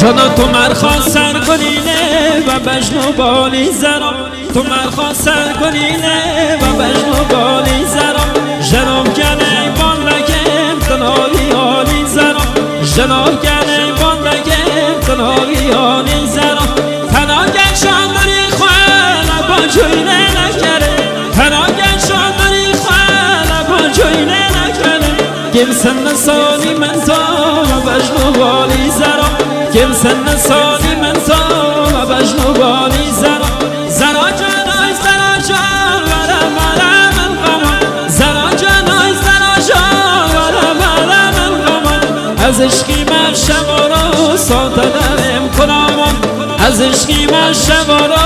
جانا تو مرخوا سر کنینه و بجنو بالی زرم تو مرخوا سر کنینه و بجنو بالی زرم جناب گله بان لگم تنالی آلی زرم جناب گله بان لگم تنالی آلی زرم تناگل شانداری خواه با جوینه نکره تناگل شانداری خواه با جوینه نکره گم سن سالی من تا و بجنو بالی زرم گم سن سالی من تا و بجنو بالی زرم زرا جانای زرا جان ورم ورم القمر زرا جانای زرا جان ورم ورم القمر از عشقی من شب و روز ساته درم کنم از عشقی من شب و روز